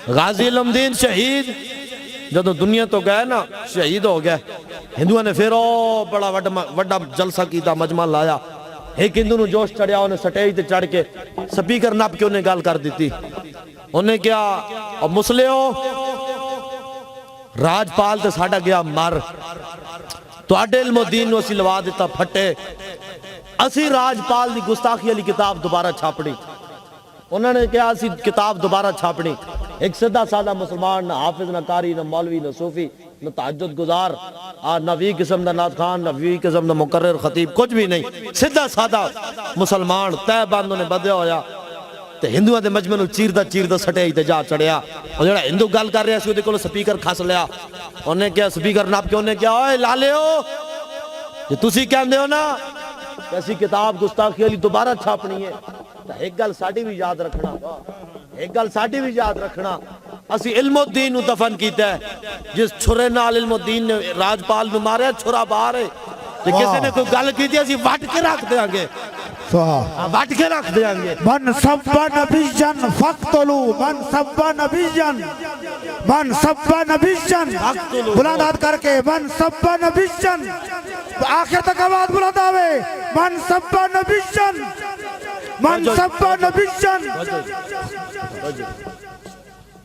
غازی علم دین شہید جدو دنیا تو گئے نا شہید ہو گئے ہندوؤں نے پھر بڑا وڈا جلسہ کیتا مجمع لایا ایک ہندو نو جوش چڑھیا انہیں سٹیج تے چڑھ کے سپیکر نپ کے انہیں گال کر دیتی انہیں کیا اب مسلے ہو راج پال تے ساڑا گیا مر تو اڈے علم و دین نو اسی لوا دیتا پھٹے اسی راج پال دی گستاخی علی کتاب دوبارہ چھاپڑی انہوں نے کیا اسی کتاب دوبارہ چھاپڑی ایک صدہ سادہ مسلمان نہ حافظ نہ قاری نہ مولوی نہ صوفی نہ تہجد گزار نہ وی قسم دا نعت خان نہ وی قسم دا مقرر خطیب کچھ بھی نہیں صدہ سادہ مسلمان تے باندوں نے بدیا ہویا تے ہندوؤں دے مجمع نو چیردہ سٹے تے جا چڑھیا اور جڑا ہندو گل کر رہا سی اودے کولوں سپیکر کھس لیا انہیں کیا سپیکر ناپ کے انہیں کیا اوئے لالے ہو یہ تسی کہندے ہو نا ایسی کتاب گستاخی علی دوبارہ چھاپنی ہے ایک گل ساڑی بھی یاد رکھنا ایک گل ساڑی بھی یاد رکھنا اسی علم الدین نو دفن کیتا ہے جس چھرے نال علم الدین نے راجپال نو مارے چھرا باہر ہے کہ کسی نے کوئی گل کی تھی اسی وٹ کے رکھ دیں گے وٹ کے رکھ دیں گے من سبا نبی جن فقتلو من سبا نبی جن من سبا نبی جن بلندات کر کے من سبا نبی جن آخر تک آواز بلند آوے من سبا نبی جن من سبا نبی جن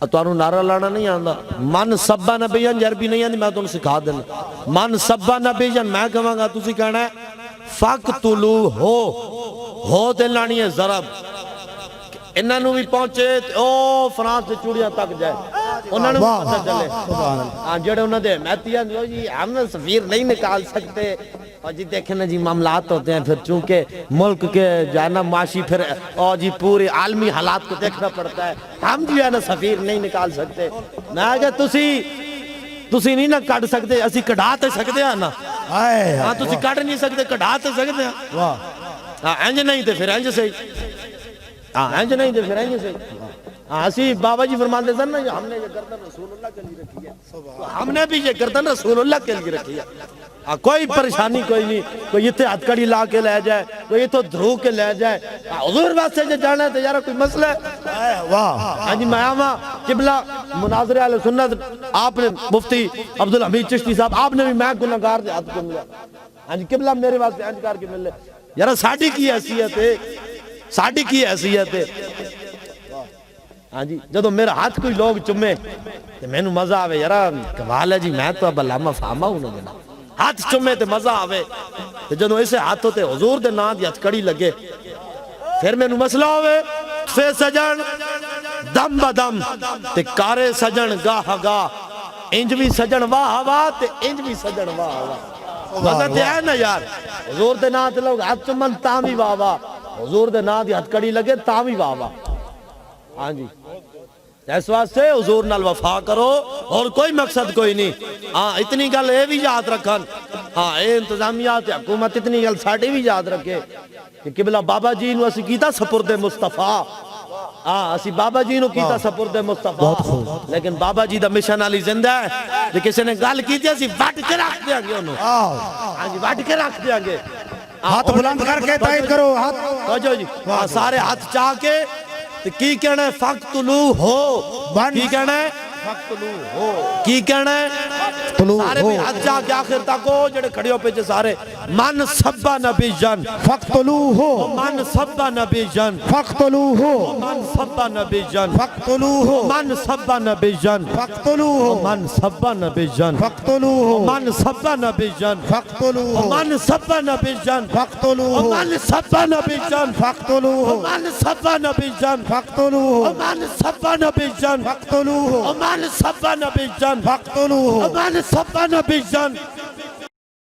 توانو نعرہ لانا نہیں آندا من سبا نبی جن عربی نہیں آندی میں تو انہوں سکھا دینا من سبا نبی جن میں کہاں گا تُسی کہنا ہے فقتلو ہو تے لانی ہے ضرب انہاں نو بھی پہنچے او فرانس سے چوڑیاں تک جائے انہاں نو بھی پتہ چلے جڑے انہاں دے محتیاں جو جی ہم سفیر نہیں نکال سکتے اور جی دیکھیں نا جی معاملات ہوتے ہیں پھر چونکہ ملک کے جانا معاشی پھر اور جی پوری عالمی حالات کو دیکھنا پڑتا ہے ہم جو ہے نا سفیر نہیں نکال سکتے میں آگے تسی نہیں نا کٹ سکتے اسی کڑھاتے سکتے ہیں نا ہاں تسی کٹ نہیں سکتے کڑھاتے سکتے ہیں ہاں اینج نہیں تھے پھر اینج سے ہاں اینج نہیں تھے پھر اینج سے ہاں اسی بابا جی فرماتے تھے نا ہم نے یہ گردن رسول اللہ کے لیے رکھی ہے ہم نے بھی یہ گردن رسول اللہ کے لیے رکھی ہے کوئی پریشانی کوئی نہیں کوئی یہ ہتھ کڑی لا کے لے جائے کوئی یہ تو دھرو کے لے جائے حضور واسطے جو جانا ہے تو یارہ کوئی مسئلہ ہے ہاں جی میں آماں قبلہ مناظر اہل سنت آپ نے مفتی عبدالحمید چشتی صاحب آپ نے بھی میں گناہگار دے ہاتھ کو ملا ہاں جی قبلہ میرے واسطے انجکار کے ملے یارہ ساڑھی کی حیثیت ہے ساڑھی کی حیثیت ہے ہاں جی جدو میرا ہاتھ کوئی لوگ چمے تو میں نو مزہ آوے یارہ کمال ہے جی میں تو اب علامہ فہمہ ہوں نا جنا ہاتھ چمے تے مزہ آوے تے جدو اسے ہاتھ ہوتے حضور دے نا دی ہاتھ کڑی لگے پھر میں نو مسئلہ ہوئے فے سجن دم با دم تے کارے سجن گاہ گاہ انج بھی سجن واہ واہ تے انج بھی سجن واہ واہ مزہ تے ہے نا یار حضور دے نا تے لوگ ہاتھ چمن تاں بھی واہ واہ حضور دے نا دی ہاتھ کڑی لگے تاں بھی واہ واہ ہاں جی اس واسطے حضور نال وفا کرو اور کوئی مقصد کوئی نہیں ہاں اتنی گل اے بھی یاد رکھن ہاں اے انتظامیات حکومت اتنی گل ساڑھی بھی یاد رکھے کہ قبلہ بابا جی نو اسی کیتا سپرد مصطفیٰ ہاں اسی بابا جی نو کیتا سپرد مصطفیٰ لیکن بابا جی دا مشن علی زندہ ہے جو کسی نے گل کی تھی اسی وٹ کے رکھ دیا گے انہوں ہاں جی وٹ کے رکھ دیا گے ہاتھ بلند کر کے تائید کرو ہاتھ جی سارے ہاتھ چاہ کے کی کہنا ہے فقتلو ہو کی کہنا ہے فقتلو ہو کی کہنا ہے سارے بھی ہاتھ جا کے آخر تک ہو جڑے کھڑے ہو پیچھے سارے من سبا نبی جن فقتلو ہو من سبا نبی جن فقتلو ہو من سبا نبی جن فقتلو ہو من سبا نبی جن فقتلو ہو من سبا نبی جن فقتلو ہو من سبا نبی جن فقتلو ہو من سبا نبی جن فقتلو ہو من سبا نبی جن فقتلو ہو من سبا نبی جن فقتلو ہو من سبا نبی جن فقتلو ہو من سبا نبی جن فقتلو ہو من سبا نبی جن